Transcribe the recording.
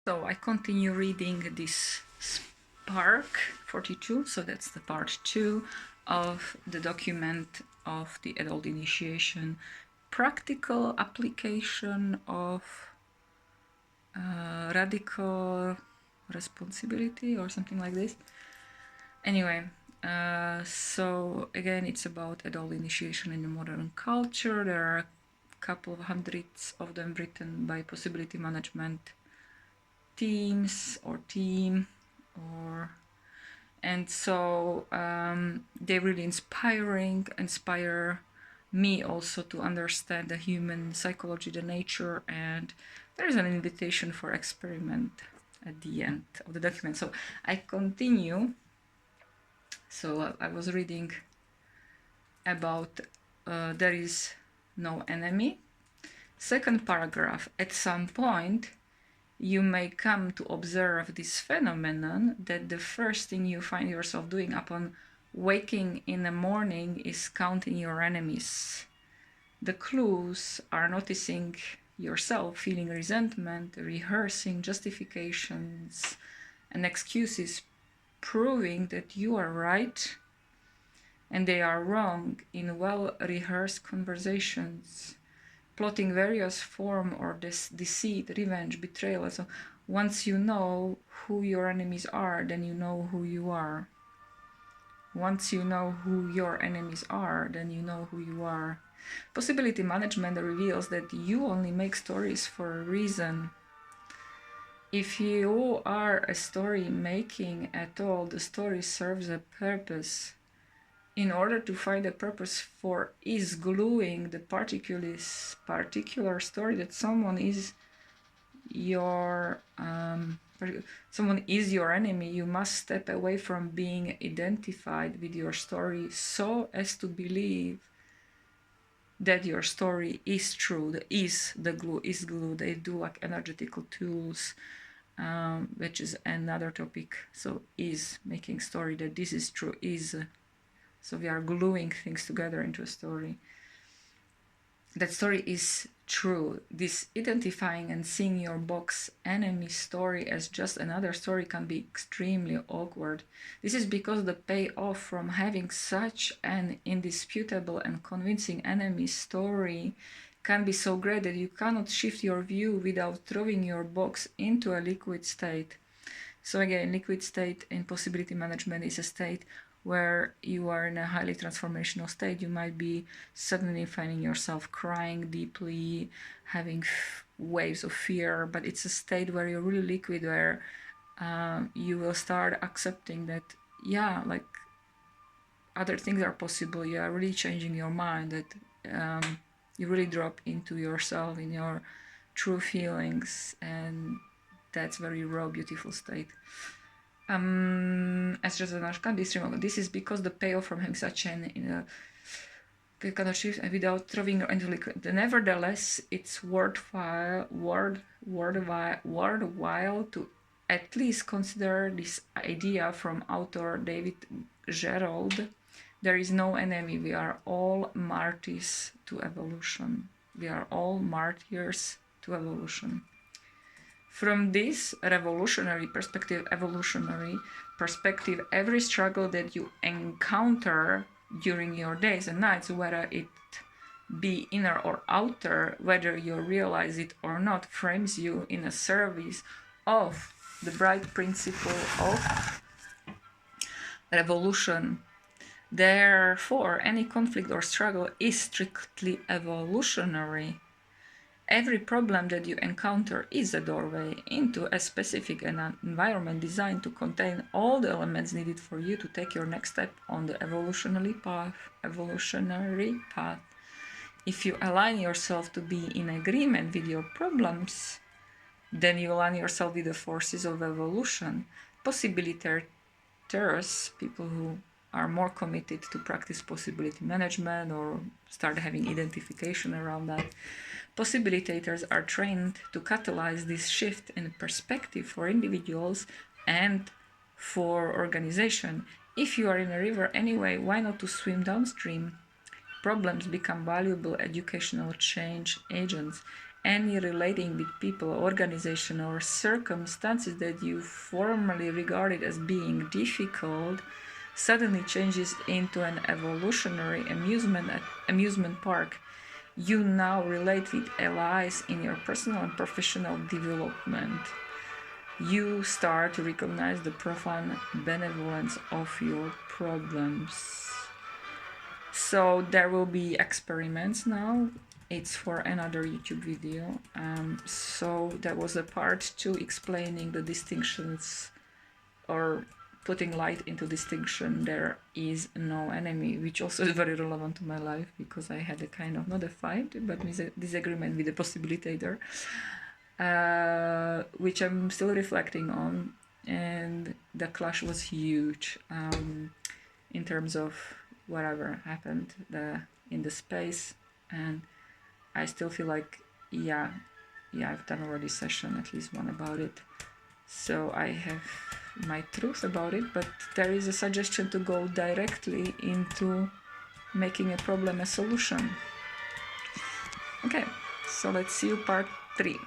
So I continue reading this Spark 42, so that's the part 2 of the document of the adult initiation, practical application of radical responsibility or something like this. Anyway, so again, it's about adult initiation in the modern culture. There are a couple of hundreds of them written by possibility management teams or team, or and so they really inspire me also to understand the human psychology, the nature, and there is an invitation for experiment at the end of the document. So I continue. So I was reading about there is no enemy. Second paragraph, at some point you may come to observe this phenomenon that the first thing you find yourself doing upon waking in the morning is counting your enemies. The clues are noticing yourself feeling resentment, rehearsing justifications and excuses, proving that you are right and they are wrong in well-rehearsed conversations, plotting various form or deceit, revenge, betrayal. So once you know who your enemies are, then you know who you are. Once you know who your enemies are, then you know who you are. Possibility management reveals that you only make stories for a reason. If you are a story making at all, the story serves a purpose. In order to find a purpose for is gluing the particular story that someone is your enemy, you must step away from being identified with your story so as to believe that your story is true. The glue is glue. They do like energetical tools, which is another topic. So is making story that this is true is. So we are gluing things together into a story. That story is true. This identifying and seeing your box enemy story as just another story can be extremely awkward. This is because the payoff from having such an indisputable and convincing enemy story can be so great that you cannot shift your view without throwing your box into a liquid state. So again, liquid state in possibility management is a state where you are in a highly transformational state. You might be suddenly finding yourself crying deeply, having waves of fear, but it's a state where you're really liquid, where you will start accepting that, yeah, like other things are possible. You are really changing your mind, that you really drop into yourself, in your true feelings, and that's very raw, beautiful state. As this is because the payoff from having such an cannot achieve without throwing into liquid. Nevertheless, it's worthwhile to at least consider this idea from author David Gerald. There is no enemy. We are all martyrs to evolution. We are all martyrs to evolution. From this evolutionary perspective, every struggle that you encounter during your days and nights, whether it be inner or outer, whether you realize it or not, frames you in a service of the bright principle of revolution. Therefore, any conflict or struggle is strictly evolutionary. Every problem that you encounter is a doorway into a specific environment designed to contain all the elements needed for you to take your next step on the evolutionary path. If you align yourself to be in agreement with your problems, then you align yourself with the forces of evolution. Possibilitators, people who are more committed to practice possibility management or start having identification around that, possibilitators are trained to catalyze this shift in perspective for individuals and for organization. If you are in a river anyway, why not to swim downstream? Problems become valuable educational change agents. any relating with people, organization, or circumstances that you formerly regarded as being difficult suddenly changes into an evolutionary amusement park. You now relate with allies in your personal and professional development. You start to recognize the profound benevolence of your problems. So there will be experiments now. It's for another YouTube video. So that was a part 2 explaining the distinctions, or putting light into distinction. There is no enemy, which also is very relevant to my life, because I had a kind of, not a fight, but disagreement with the possibilitator, which I'm still reflecting on. And the clash was huge in terms of whatever happened in the space. And I still feel like, yeah, I've done already session, at least one, about it. So I have my truth about it, but there is a suggestion to go directly into making a problem a solution. Okay, so let's see you part 3.